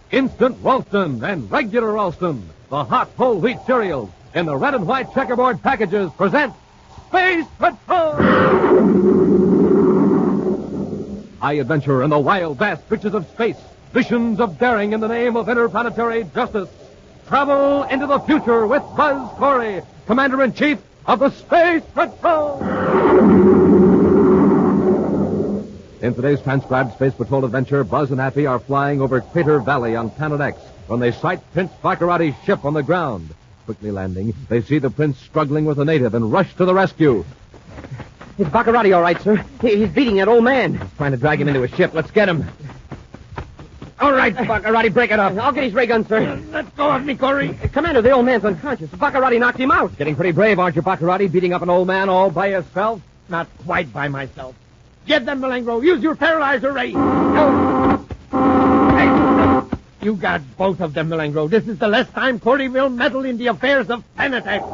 Instant Ralston and regular Ralston, the hot whole wheat cereals in the red and white checkerboard packages present Space Patrol! High adventure in the wild, vast reaches of space. Visions of daring in the name of interplanetary justice. Travel into the future with Buzz Corey, Commander-in-Chief of the Space Patrol! In today's transcribed Space Patrol adventure, Buzz and Happy are flying over Crater Valley on Planet X when they sight Prince Baccarati's ship on the ground. Quickly landing, they see the prince struggling with a native and rush to the rescue. Is Baccarati all right, sir? He's beating that old man. He's trying to drag him into his ship. Let's get him. All right, Baccarati, break it up. I'll get his ray gun, sir. Let go of me, Corey. Commander, the old man's unconscious. Baccarati knocked him out. Getting pretty brave, aren't you, Baccarati, beating up an old man all by yourself? Not quite by myself. Get them, Malengro. Use your paralyzer ray. Hey, you got both of them, Malengro. This is the last time Corey will meddle in the affairs of Planet X.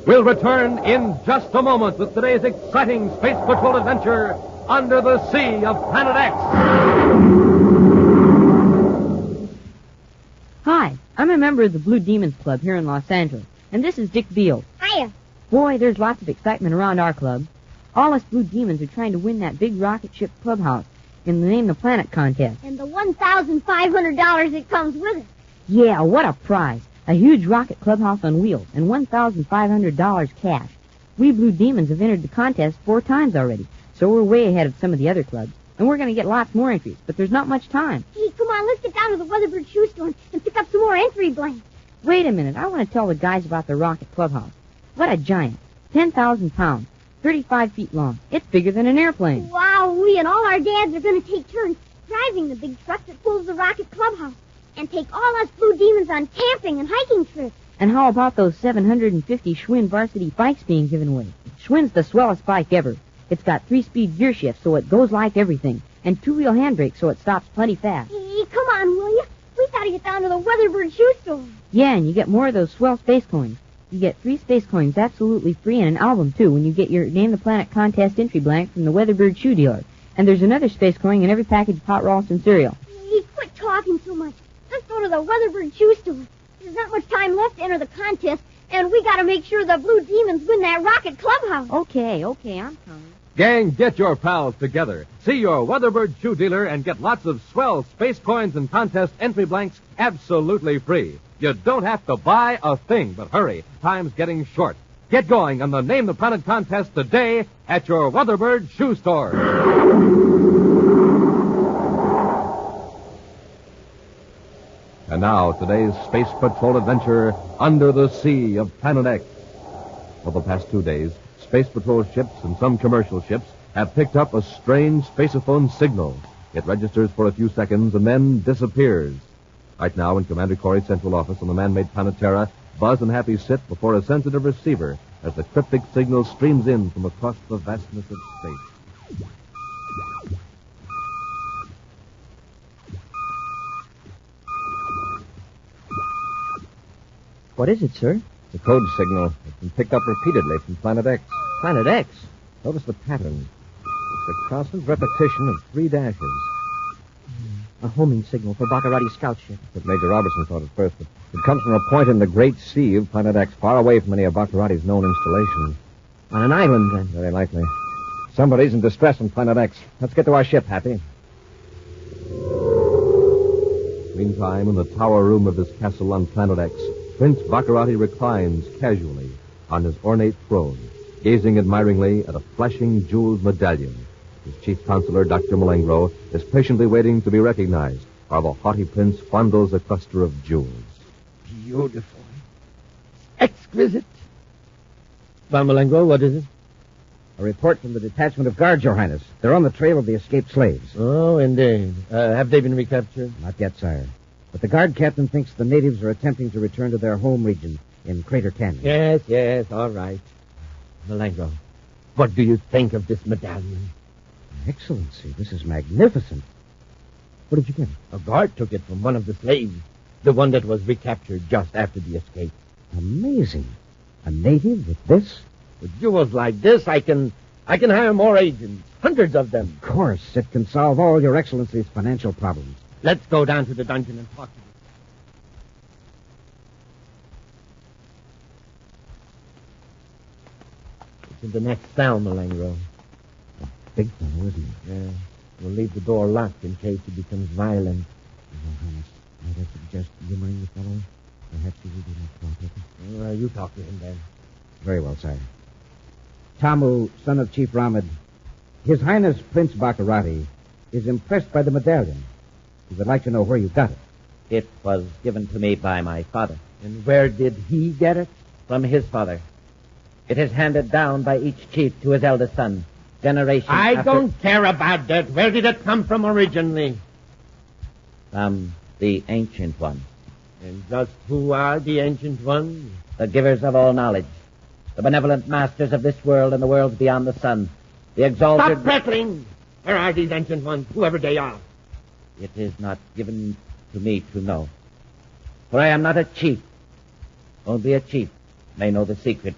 We'll return in just a moment with today's exciting Space Patrol adventure under the sea of Planet X. Hi, I'm a member of the Blue Demons Club here in Los Angeles, and this is Dick Beale. Hiya. Boy, there's lots of excitement around our club. All us Blue Demons are trying to win that big rocket ship clubhouse in the Name the Planet contest. And the $1,500 that comes with it. Yeah, what a prize. A huge rocket clubhouse on wheels and $1,500 cash. We Blue Demons have entered the contest 4 times already, so we're way ahead of some of the other clubs. And we're going to get lots more entries, but there's not much time. Hey, come on, let's get down to the Weatherbird shoe store and pick up some more entry blanks. Wait a minute, I want to tell the guys about the rocket clubhouse. What a giant. 10,000 pounds. 35 feet long. It's bigger than an airplane. Wow, we and all our dads are going to take turns driving the big truck that pulls the rocket clubhouse and take all us Blue Demons on camping and hiking trips. And how about those 750 Schwinn varsity bikes being given away? Schwinn's the swellest bike ever. It's got 3-speed gear shifts, so it goes like everything, and 2-wheel handbrakes, so it stops plenty fast. Hey, come on, will you? We got to get down to the Weatherbird shoe store. Yeah, and you get more of those swell space coins. You get 3 space coins absolutely free and an album, too, when you get your Name the Planet contest entry blank from the Weatherbird shoe dealer. And there's another space coin in every package of hot Ralston cereal. Hey, quit talking so much. Let's go to the Weatherbird shoe store. There's not much time left to enter the contest, and we got to make sure the Blue Demons win that rocket clubhouse. Okay, I'm coming. Gang, get your pals together. See your Weatherbird shoe dealer and get lots of swell space coins and contest entry blanks absolutely free. You don't have to buy a thing, but hurry. Time's getting short. Get going on the Name the Planet contest today at your Weatherbird shoe store. And now, today's Space Patrol adventure under the sea of Planet X. For the past 2 days, Space Patrol ships and some commercial ships have picked up a strange spaceophone signal. It registers for a few seconds and then disappears. Right now, in Commander Corey's central office on the man-made planet Terra, Buzz and Happy sit before a sensitive receiver as the cryptic signal streams in from across the vastness of space. What is it, sir? The code signal. It's been picked up repeatedly from Planet X. Planet X? Notice the pattern. It's a constant repetition of 3 dashes. A homing signal for Baccarati's scout ship. That's what Major Robertson thought at first, but it comes from a point in the great sea of Planet X, far away from any of Baccarati's known installations. On an island, then? Very likely. Somebody's in distress on Planet X. Let's get to our ship, Happy. Meantime, in the tower room of his castle on Planet X, Prince Baccarati reclines casually on his ornate throne, gazing admiringly at a flashing jeweled medallion. His chief counselor, Dr. Malengro, is patiently waiting to be recognized while the haughty prince fondles a cluster of jewels. Beautiful. Exquisite. Well, Malengro, what is it? A report from the detachment of guards, Your Highness. They're on the trail of the escaped slaves. Oh, indeed. Have they been recaptured? Not yet, sire. But the guard captain thinks the natives are attempting to return to their home region in Crater Canyon. Yes, all right. Malengro, what do you think of this medallion? Excellency, this is magnificent. What did you get? A guard took it from one of the slaves, the one that was recaptured just after the escape. Amazing. A native with this? With jewels like this, I can I can hire more agents, hundreds of them. Of course, it can solve all Your Excellency's financial problems. Let's go down to the dungeon and talk to them. It's in the next cell, Malengro. Big fellow, isn't he? Yeah. We'll leave the door locked in case he becomes violent. Might I suggest humoring the fellow? Perhaps he will be more cooperative. You talk to him then. Very well, sire. Tamu, son of Chief Ramad, His Highness Prince Baccarati is impressed by the medallion. He would like to know where you got it. It was given to me by my father. And where did he get it? From his father. It is handed down by each chief to his eldest son. Generation I after... don't care about that. Where did it come from originally? From the Ancient One. And just who are the Ancient Ones? The givers of all knowledge. The benevolent masters of this world and the worlds beyond the sun. The exalted... Stop prattling! Where are these Ancient Ones, whoever they are? It is not given to me to know. For I am not a chief. Only a chief may know the secret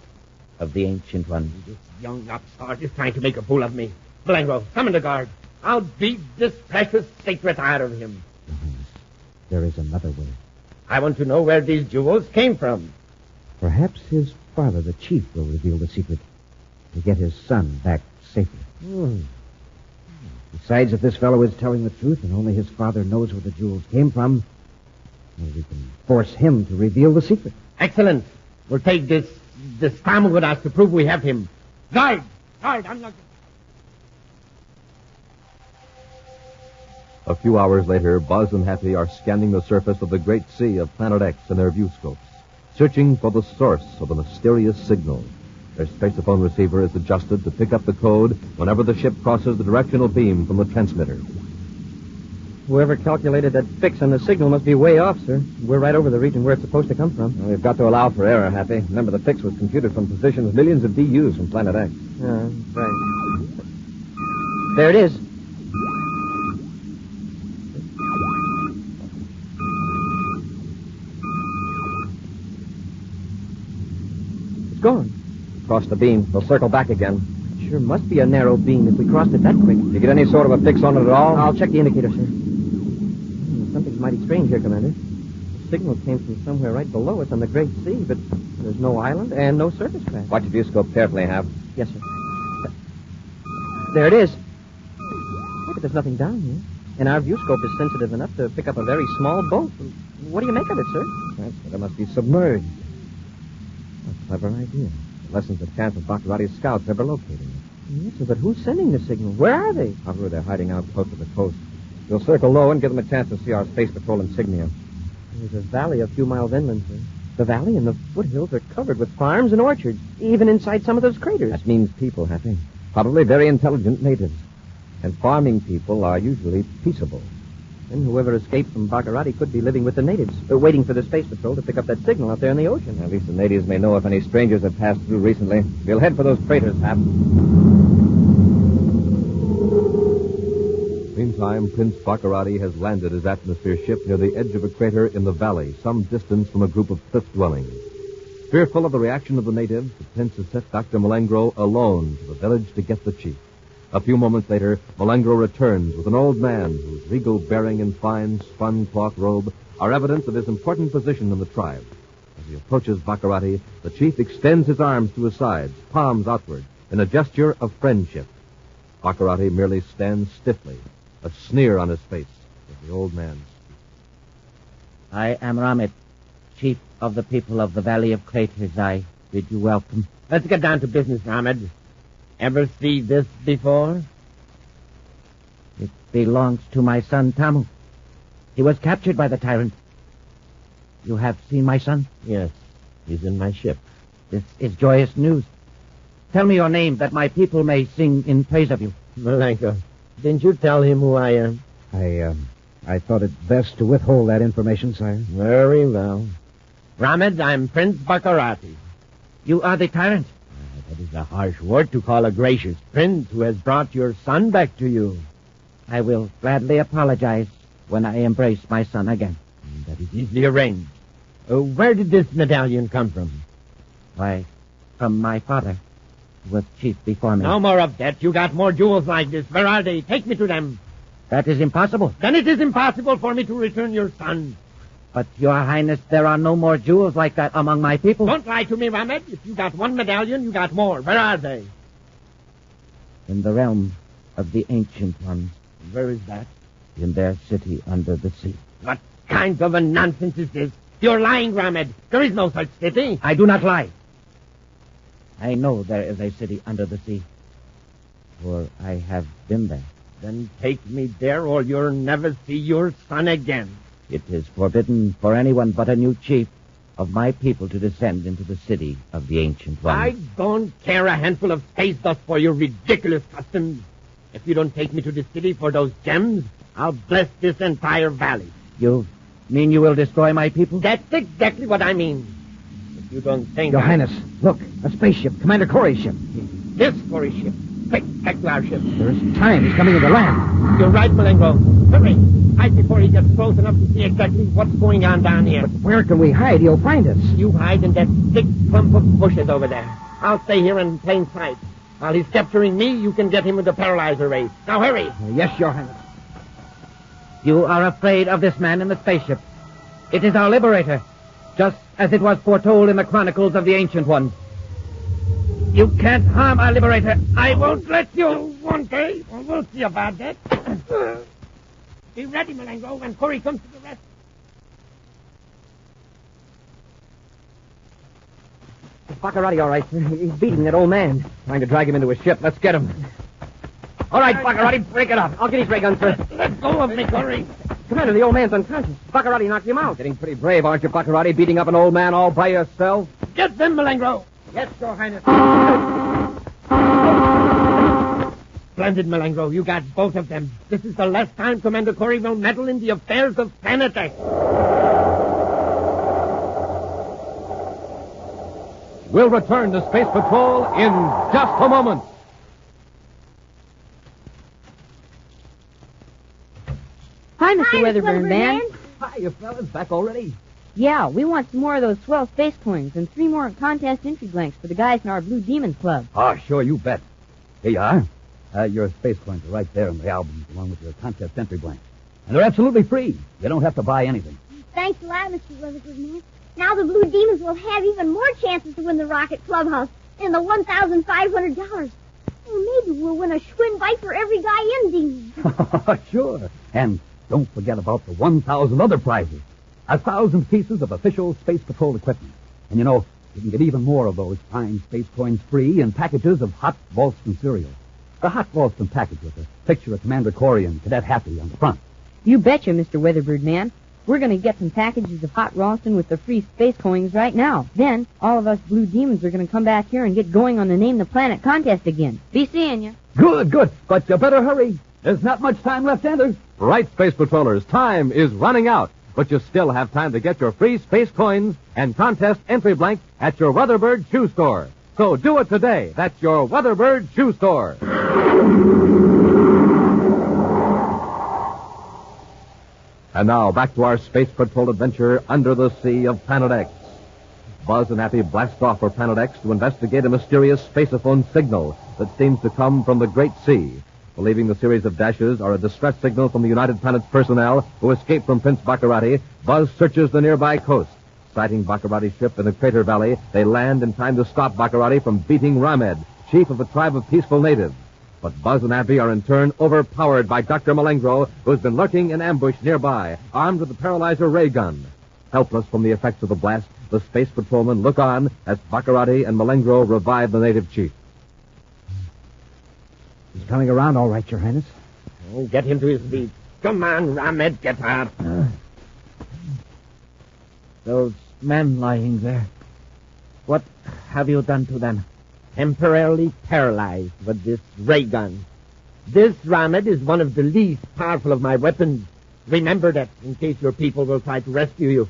of the Ancient One. This young upstart is trying to make a fool of me. Malengro, summon the guard. I'll beat this precious secret out of him. Your Highness, there is another way. I want to know where these jewels came from. Perhaps his father, the chief, will reveal the secret to get his son back safely. Besides, if this fellow is telling the truth and only his father knows where the jewels came from, well, we can force him to reveal the secret. Excellent. We'll take this Tamu with us to prove we have him. Guard, I'm not... A few hours later, Buzz and Happy are scanning the surface of the great sea of Planet X in their viewscopes, searching for the source of the mysterious signal. Their spaceophone receiver is adjusted to pick up the code whenever the ship crosses the directional beam from the transmitter. Whoever calculated that fix on the signal must be way off, sir. We're right over the region where it's supposed to come from. Well, we've got to allow for error, Happy. Remember, the fix was computed from positions millions of DUs from Planet X. Right. There it is. It's gone. Cross the beam. We'll circle back again. It sure must be a narrow beam if we crossed it that quick. Did you get any sort of a fix on it at all? I'll check the indicator, sir. Something's mighty strange here, Commander. The signal came from somewhere right below us on the Great Sea, but there's no island and no surface craft. Watch your viewscope carefully, Hap. Yes, sir. There it is. Yeah, but there's nothing down here. And our viewscope is sensitive enough to pick up a very small boat. What do you make of it, sir? That's what it must be submerged. A clever idea. It lessens the chance of Baccarati's scouts ever locating it. Yes, sir, but who's sending the signal? Where are they? However, they're hiding out close to the coast. We'll circle low and give them a chance to see our Space Patrol insignia. There's a valley a few miles inland, sir. The valley and the foothills are covered with farms and orchards, even inside some of those craters. That means people, Happy. Probably very intelligent natives. And farming people are usually peaceable. And whoever escaped from Baccarati could be living with the natives, waiting for the Space Patrol to pick up that signal out there in the ocean. At least the natives may know if any strangers have passed through recently. We'll head for those craters, Hap. Meantime, Prince Baccarati has landed his atmosphere ship near the edge of a crater in the valley, some distance from a group of cliff dwellings. Fearful of the reaction of the natives, the prince has sent Dr. Malengro alone to the village to get the chief. A few moments later, Malengro returns with an old man whose regal bearing and fine spun cloth robe are evidence of his important position in the tribe. As he approaches Baccarati, the chief extends his arms to his sides, palms outward, in a gesture of friendship. Baccarati merely stands stiffly, a sneer on his face, as the old man speaks. I am Ramad, chief of the people of the Valley of Craters. I bid you welcome. Let's get down to business, Ramad. Ever see this before? It belongs to my son, Tamu. He was captured by the tyrant. You have seen my son? Yes, he's in my ship. This is joyous news. Tell me your name, that my people may sing in praise of you. Malenko, didn't you tell him who I am? I thought it best to withhold that information, sire. Very well. Ramad, I'm Prince Baccarati. You are the tyrant? That is a harsh word to call a gracious prince who has brought your son back to you. I will gladly apologize when I embrace my son again. That is easily arranged. Where did this medallion come from? Why, from my father. with Chief before me. No more of that. You got more jewels like this. Where are they? Take me to them. That is impossible. Then it is impossible for me to return your son. But, Your Highness, there are no more jewels like that among my people. Don't lie to me, Rahmed. If you got one medallion, you got more. Where are they? In the realm of the Ancient Ones. Where is that? In their city under the sea. What kind of a nonsense is this? You're lying, Rahmed. There is no such city. I do not lie. I know there is a city under the sea. For I have been there. Then take me there or you'll never see your son again. It is forbidden for anyone but a new chief of my people to descend into the city of the Ancient Ones. I don't care a handful of space dust for your ridiculous customs. If you don't take me to the city for those gems, I'll bless this entire valley. You mean you will destroy my people? That's exactly what I mean. If you don't think... Your Highness, look, a spaceship, Commander Corey's ship. This for his ship. Quick, back to our ship. There's time. He's coming into land. You're right, Malengo. Hurry. Hide before he gets close enough to see exactly what's going on down here. But where can we hide? He'll find us. You hide in that thick clump of bushes over there. I'll stay here in plain sight. While he's capturing me, you can get him with the paralyzer race. Now hurry. Yes, Your Highness. You are afraid of this man in the spaceship. It is our liberator, just as it was foretold in the chronicles of the Ancient Ones. You can't harm our liberator. I won't let you, won't I? We'll see about that. Be ready, Malengo, when Corey comes to the rescue. It's Baccarati, all right, sir. He's beating that old man. Trying to drag him into a ship. Let's get him. All right, Baccarati, break it up. I'll get his ray gun, sir. Let go of me, Corey. Commander, the old man's unconscious. Baccarati knocked him out. Getting pretty brave, aren't you, Baccarati, beating up an old man all by yourself? Get them, Malengo. Yes, Your Highness. Splendid, Malengo. You got both of them. This is the last time Commander Corey will meddle in the affairs of Planet X. We'll return to Space Patrol in just a moment. Hi, Mr. Weatherburn Man. Hi, you fellas. Back already? Yeah, we want some more of those swell space coins and 3 more contest entry blanks for the guys in our Blue Demons Club. Oh, sure, you bet. Here you are. Your space coins are right there in the albums, along with your contest entry blank. And they're absolutely free. You don't have to buy anything. Thanks a lot, Mr. Weatherford Man. Now the Blue Demons will have even more chances to win the Rocket Clubhouse and the $1,500. Or maybe we'll win a Schwinn bite for every guy in Demons. Sure. And don't forget about the 1,000 other prizes. 1,000 pieces of official Space Patrol equipment. And you know, you can get even more of those fine space coins free in packages of hot Ralston cereal. The hot Ralston package with a picture of Commander Corey and Cadet Happy on the front. You betcha, Mr. Weatherbird Man. We're going to get some packages of hot Ralston with the free space coins right now. Then, all of us Blue Demons are going to come back here and get going on the Name the Planet contest again. Be seeing you. Good. But you better hurry. There's not much time left either. Right, Space Patrollers, time is running out. But you still have time to get your free space coins and contest entry blank at your Weatherbird shoe store. So do it today. That's your Weatherbird shoe store. And now, back to our Space Patrol adventure under the sea of Planet X. Buzz and Happy blast off for Planet X to investigate a mysterious spaceophone signal that seems to come from the Great Sea. Believing the series of dashes are a distress signal from the United Planets personnel who escaped from Prince Baccarati, Buzz searches the nearby coast. Sighting Baccarati's ship in the crater valley, they land in time to stop Baccarati from beating Rahmed, chief of a tribe of peaceful natives. But Buzz and Happy are in turn overpowered by Dr. Malengro, who's been lurking in ambush nearby, armed with a paralyzer ray gun. Helpless from the effects of the blast, the space patrolmen look on as Baccarati and Malengro revive the native chief. He's coming around all right, Your Highness. Oh, get him to his feet. Come on, Rahmed, get up. Those men lying there. What have you done to them? Temporarily paralyzed with this ray gun. This, Rahmed, is one of the least powerful of my weapons. Remember that, in case your people will try to rescue you.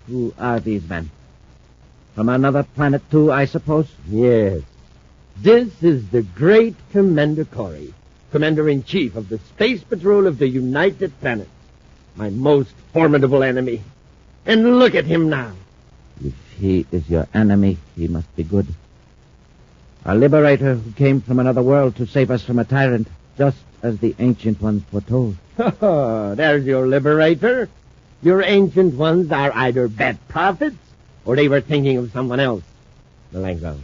Who are these men? From another planet, too, I suppose? Yes. This is the great Commander Corey, Commander-in-Chief of the Space Patrol of the United Planets. My most formidable enemy. And look at him now. If he is your enemy, he must be good. A liberator who came from another world to save us from a tyrant, just as the Ancient Ones foretold. Oh, there's your liberator. Your Ancient Ones are either bad prophets, or they were thinking of someone else. Malengo,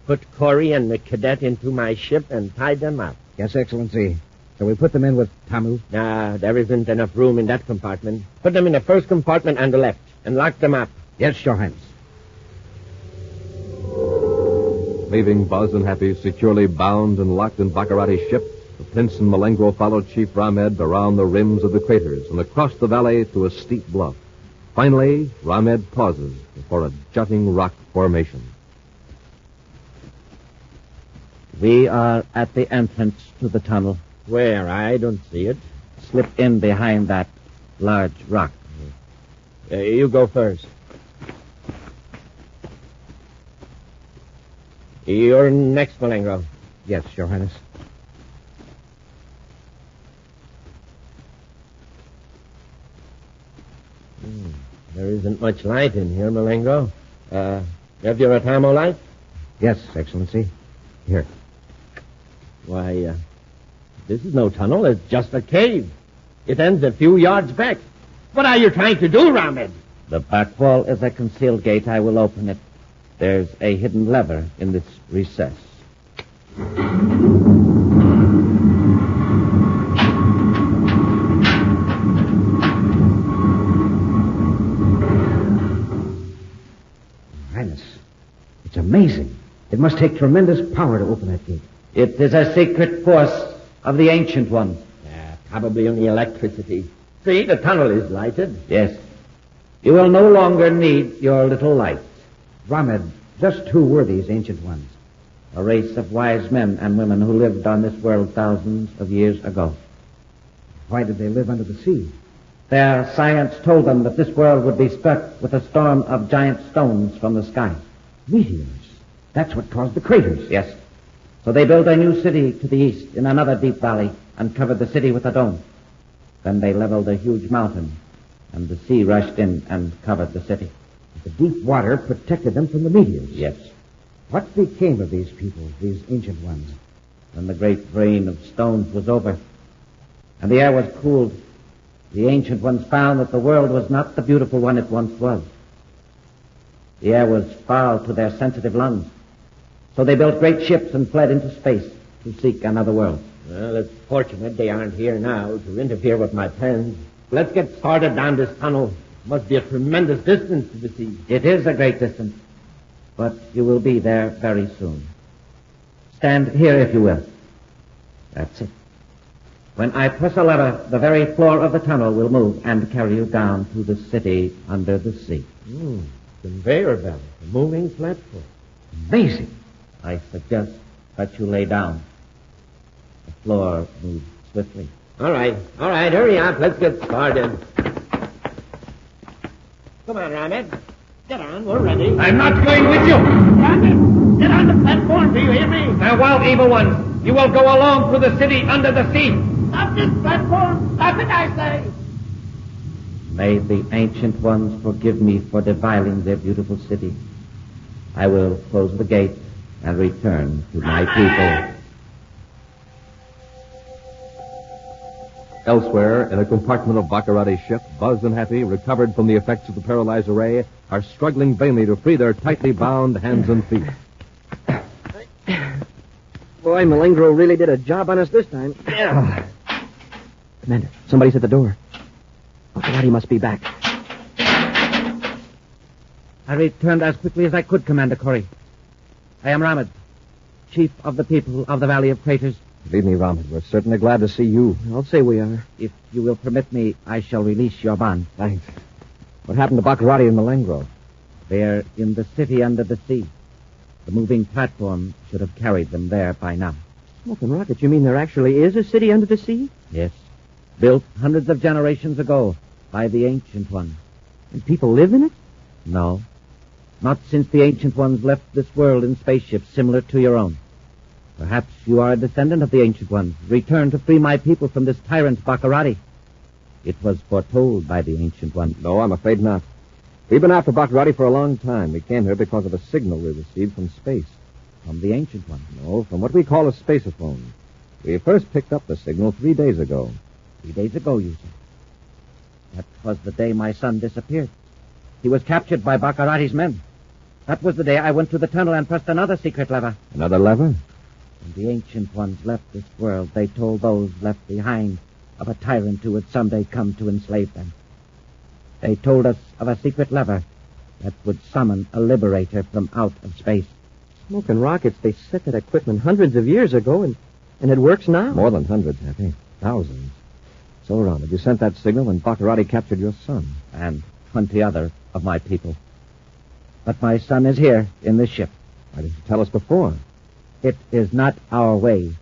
put Corey and the cadet into my ship and tie them up. Yes, Excellency. Shall we put them in with Tamu? Nah, there isn't enough room in that compartment. Put them in the first compartment on the left and lock them up. Yes, Your Highness. Leaving Buzz and Happy securely bound and locked in Baccarati's ship, the Prince and Malengro followed Chief Ramed around the rims of the craters and across the valley to a steep bluff. Finally, Ramed pauses before a jutting rock formation. We are at the entrance to the tunnel. Where? I don't see it. Slip in behind that large rock. You go first. You're next, Malengo. Yes, Your Highness. There isn't much light in here, Malengo. Have your Atamo light? Yes, Excellency. Here. Why, this is no tunnel. It's just a cave. It ends a few yards back. What are you trying to do, Ramed? The back wall is a concealed gate. I will open it. There's a hidden lever in this recess. Highness, it's amazing. It must take tremendous power to open that gate. It is a secret force of the Ancient Ones. Probably only electricity. See, the tunnel is lighted. Yes. You will no longer need your little light. Ramed, just who were these Ancient Ones? A race of wise men and women who lived on this world thousands of years ago. Why did they live under the sea? Their science told them that this world would be struck with a storm of giant stones from the sky. Meteors. That's what caused the craters. Yes. So they built a new city to the east in another deep valley and covered the city with a dome. Then they leveled a huge mountain, and the sea rushed in and covered the city. The deep water protected them from the meteors. Yes. What became of these people, these Ancient Ones? When the great rain of stones was over, and the air was cooled, the Ancient Ones found that the world was not the beautiful one it once was. The air was foul to their sensitive lungs. So they built great ships and fled into space to seek another world. Well, it's fortunate they aren't here now to interfere with my plans. Let's get started down this tunnel. Must be a tremendous distance to the sea. It is a great distance, but you will be there very soon. Stand here if you will. That's it. When I press a lever, the very floor of the tunnel will move and carry you down to the city under the sea. Conveyor belt, a moving platform. Amazing. I suggest that you lay down. The floor moves swiftly. All right, hurry up. Let's get started. Come on, Ramed. Get on, we're ready. I'm not going with you. Ramed, get on the platform, do you hear me? Farewell, evil ones. You will go alone through the city under the sea. Stop this platform. Stop it, I say. May the Ancient Ones forgive me for defiling their beautiful city. I will close the gate and return to my people. Elsewhere, in a compartment of Baccarati's ship, Buzz and Happy, recovered from the effects of the paralyzer ray, are struggling vainly to free their tightly bound hands and feet. Boy, Malengro really did a job on us this time. Commander, somebody's at the door. Baccarati must be back. I returned as quickly as I could, Commander Corey. I am Ramed, chief of the people of the Valley of Craters. Believe me, Ramed, we're certainly glad to see you. I'll say we are. If you will permit me, I shall release your bond. Thanks. What happened to Baccarati and Malengro? They're in the city under the sea. The moving platform should have carried them there by now. Smoking rockets, you mean there actually is a city under the sea? Yes. Built hundreds of generations ago by the Ancient Ones. And people live in it? No. Not since the Ancient Ones left this world in spaceships similar to your own. Perhaps you are a descendant of the Ancient Ones, returned to free my people from this tyrant Baccarati. It was foretold by the Ancient Ones. No, I'm afraid not. We've been after Baccarati for a long time. We came here because of a signal we received from space. From the Ancient One? No, from what we call a spaceophone. We first picked up the signal 3 days ago. 3 days ago, you say? That was the day my son disappeared. He was captured by Baccarati's men. That was the day I went to the tunnel and pressed another secret lever. Another lever? When the Ancient Ones left this world, they told those left behind of a tyrant who would someday come to enslave them. They told us of a secret lever that would summon a liberator from out of space. Smoking rockets, they set that equipment hundreds of years ago, and it works now. More than hundreds, Happy. Thousands. So, Ronald, you sent that signal when Baccarati captured your son. And 20 other of my people. But my son is here in this ship. Why didn't you tell us before? It is not our way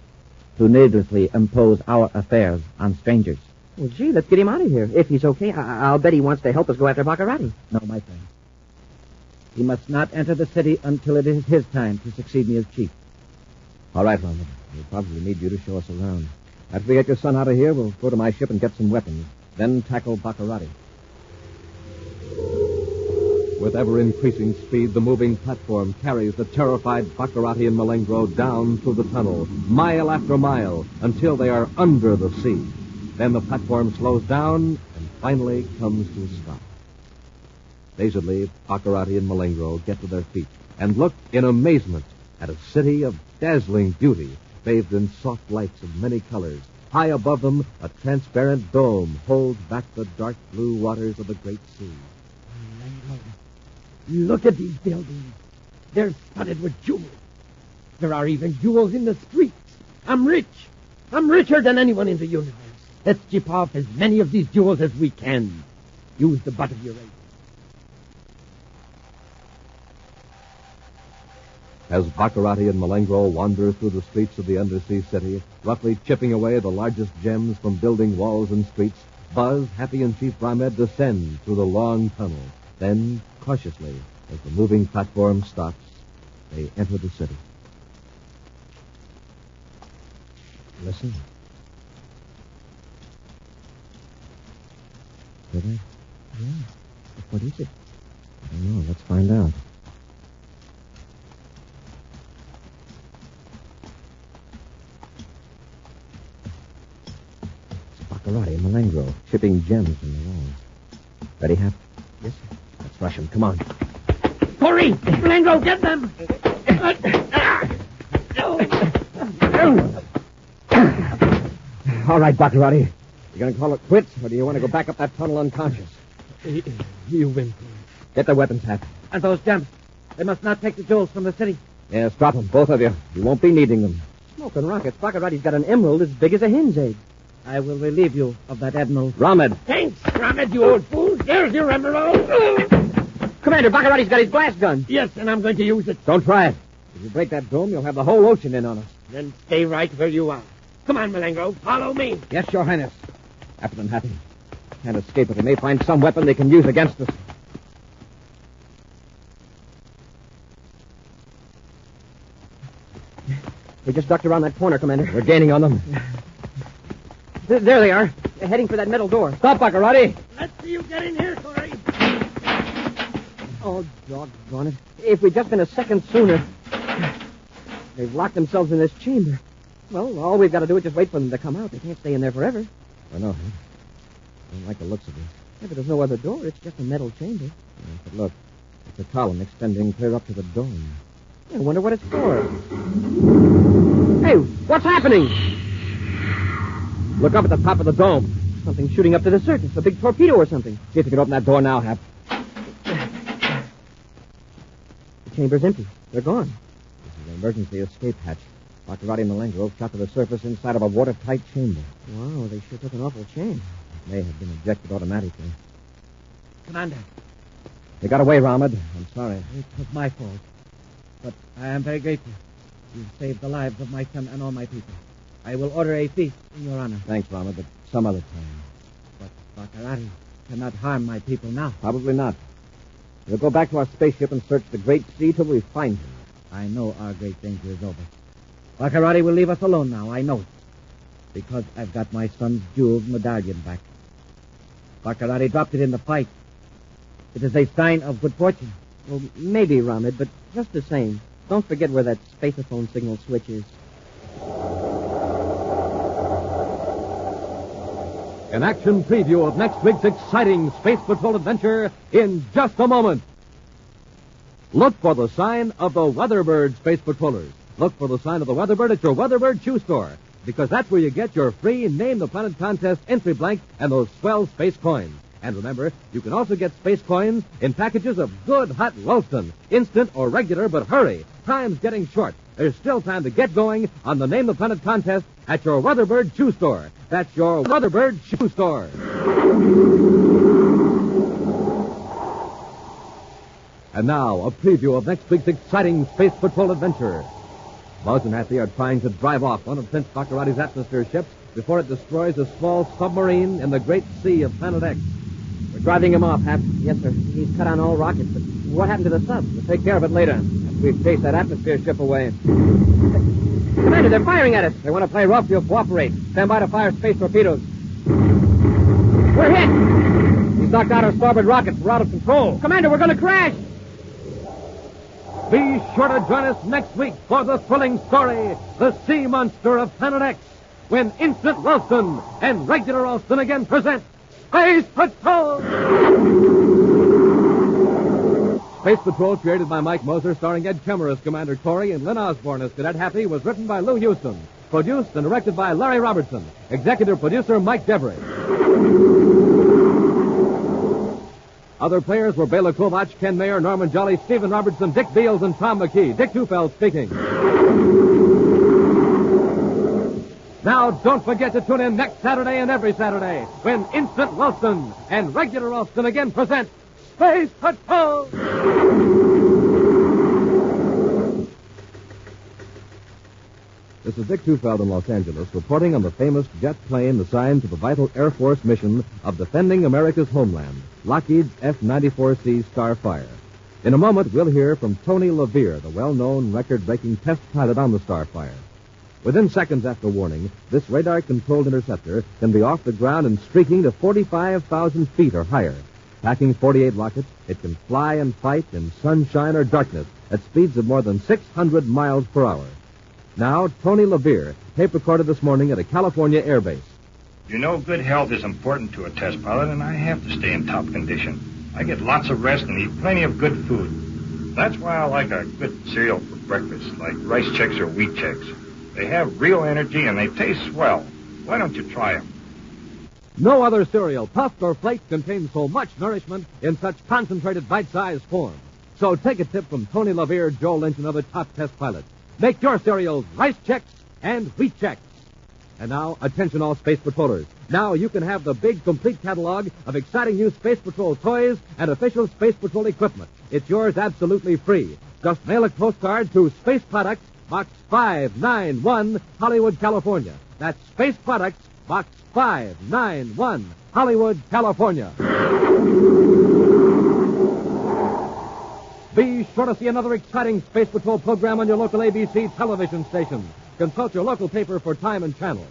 to needlessly impose our affairs on strangers. Well, gee, let's get him out of here. If he's okay, I'll bet he wants to help us go after Baccarati. No, my friend. He must not enter the city until it is his time to succeed me as chief. All right, Ronald. We'll probably need you to show us around. After we get your son out of here, we'll go to my ship and get some weapons. Then tackle Baccarati. With ever-increasing speed, the moving platform carries the terrified Baccarati and Malengro down through the tunnel, mile after mile, until they are under the sea. Then the platform slows down and finally comes to a stop. Dazedly, Baccarati and Malengro get to their feet and look in amazement at a city of dazzling beauty, bathed in soft lights of many colors. High above them, a transparent dome holds back the dark blue waters of the great sea. Look at these buildings. They're studded with jewels. There are even jewels in the streets. I'm rich. I'm richer than anyone in the universe. Let's chip off as many of these jewels as we can. Use the butt of your razor. As Baccarati and Malengro wander through the streets of the undersea city, roughly chipping away the largest gems from building walls and streets, Buzz, Happy, and Chief Ramed descend through the long tunnel. Then, cautiously, as the moving platform stops, they enter the city. Listen. Did I? Yeah. What is it? I don't know. Let's find out. It's Baccarati and Malengro chipping gems in the wall. Ready, Hap? Yes, sir. Let's rush them. Come on. Corey! Malengro, get them! All right, Baccarati. You going to call it quits, or do you want to go back up that tunnel unconscious? You win, Corey. Get the weapons, Hap. And those gems. They must not take the jewels from the city. Yes, drop them, both of you. You won't be needing them. Smoking rockets. Baccarati's got an emerald as big as a hen's egg. I will relieve you of that emerald. Ramed. Thanks, Ramed, you old fool. There's your emerald. Commander, Baccarati's got his blast gun. Yes, and I'm going to use it. Don't try it. If you break that dome, you'll have the whole ocean in on us. Then stay right where you are. Come on, Malengro. Follow me. Yes, Your Highness. After them, Happy. Can't escape it. They may find some weapon they can use against us. We just ducked around that corner, Commander. We're gaining on them. There they are. They're heading for that metal door. Stop, Baccarati. Let's see you get in here, Corey. Oh, doggone it. If we'd just been a second sooner. They've locked themselves in this chamber. Well, all we've got to do is just wait for them to come out. They can't stay in there forever. I know, huh? I don't like the looks of it. Yeah, but there's no other door. It's just a metal chamber. Yeah, but look, it's a column extending clear up to the dome. I wonder what it's for. Hey, what's happening? Look up at the top of the dome. Something shooting up to the surface. A big torpedo or something. See if you can open that door now, Hap. The chamber's empty. They're gone. This is an emergency escape hatch. Baccarati and Malengro shot to the surface inside of a watertight chamber. Wow, they sure took an awful chance. It may have been ejected automatically. Commander, They got away, Ramed. I'm sorry. it was my fault. But I am very grateful. You saved the lives of my son and all my people. I will order a feast in your honor. Thanks, Ramed, but some other time. But Baccarati cannot harm my people now. Probably not. We'll go back to our spaceship and search the great sea till we find him. I know our great danger is over. Baccarati will leave us alone now, I know it. Because I've got my son's jeweled medallion back. Baccarati dropped it in the fight. It is a sign of good fortune. Well, maybe, Ramed, but just the same, Don't forget where that spaceophone signal switch is. An action preview of next week's exciting Space Patrol adventure in just a moment. Look for the sign of the Weatherbird Space Patrollers. Look for the sign of the Weatherbird at your Weatherbird shoe store, because that's where you get your free Name the Planet contest entry blank and those swell space coins. And remember, you can also get space coins in packages of good hot Ralston, instant or regular, but hurry. Time's getting short. There's still time to get going on the Name the Planet contest at your Weatherbird shoe store. That's your Weatherbird shoe store. And now, a preview of next week's exciting Space Patrol adventure. Buzz and Happy are trying to drive off one of Prince Baccarati's atmosphere ships before it destroys a small submarine in the great sea of Planet X. We're driving him off, Hap. Yes, sir. He's cut on all rockets, but what happened to the sub? We'll take care of it later, after we've chased that atmosphere ship away. Commander, they're firing at us. They want to play rough, you'll cooperate. Stand by to fire space torpedoes. We're hit! He's knocked out our starboard rockets. We're out of control. Commander, we're going to crash! Be sure to join us next week for the thrilling story, The Sea Monster of Planet X, when Instant Ralston and Regular Ralston again present Space Patrol! Space Patrol, created by Mike Moser, starring Ed Kemmer as Commander Corey and Lynn Osborne as Cadet Happy, was written by Lou Houston, produced and directed by Larry Robertson, executive producer Mike Devery. Other players were Bela Kovach, Ken Mayer, Norman Jolly, Stephen Robertson, Dick Beals, and Tom McKee. Dick Tufeld speaking. Now, don't forget to tune in next Saturday and every Saturday when Instant Ralston and Regular Ralston again present Space Patrol! This is Dick Tufeld in Los Angeles reporting on the famous jet plane assigned to the vital Air Force mission of defending America's homeland, Lockheed's F-94C Starfire. In a moment, we'll hear from Tony LaVere, the well-known record-breaking test pilot on the Starfire. Within seconds after warning, this radar-controlled interceptor can be off the ground and streaking to 45,000 feet or higher. Packing 48 rockets, it can fly and fight in sunshine or darkness at speeds of more than 600 miles per hour. Now, Tony LaVere, tape recorded this morning at a California air base. You know, good health is important to a test pilot, and I have to stay in top condition. I get lots of rest and eat plenty of good food. That's why I like a good cereal for breakfast, like Rice Chex or Wheat Chex. They have real energy and they taste swell. Why don't you try them? No other cereal, puffed or flaked, contains so much nourishment in such concentrated bite-sized form. So take a tip from Tony LaVere, Joe Lynch, and other top test pilots. Make your cereals Rice Chex and Wheat Chex. And now, attention all Space Patrollers. Now you can have the big, complete catalog of exciting new Space Patrol toys and official Space Patrol equipment. It's yours absolutely free. Just mail a postcard to Space Products, Box 591, Hollywood, California. That's Space Products, Box 591, Hollywood, California. Be sure to see another exciting Space Patrol program on your local ABC television station. Consult your local paper for time and channel.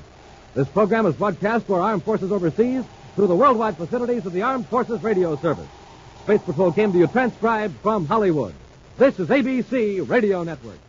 This program is broadcast to our armed forces overseas through the worldwide facilities of the Armed Forces Radio Service. Space Patrol came to you transcribed from Hollywood. This is ABC Radio Network.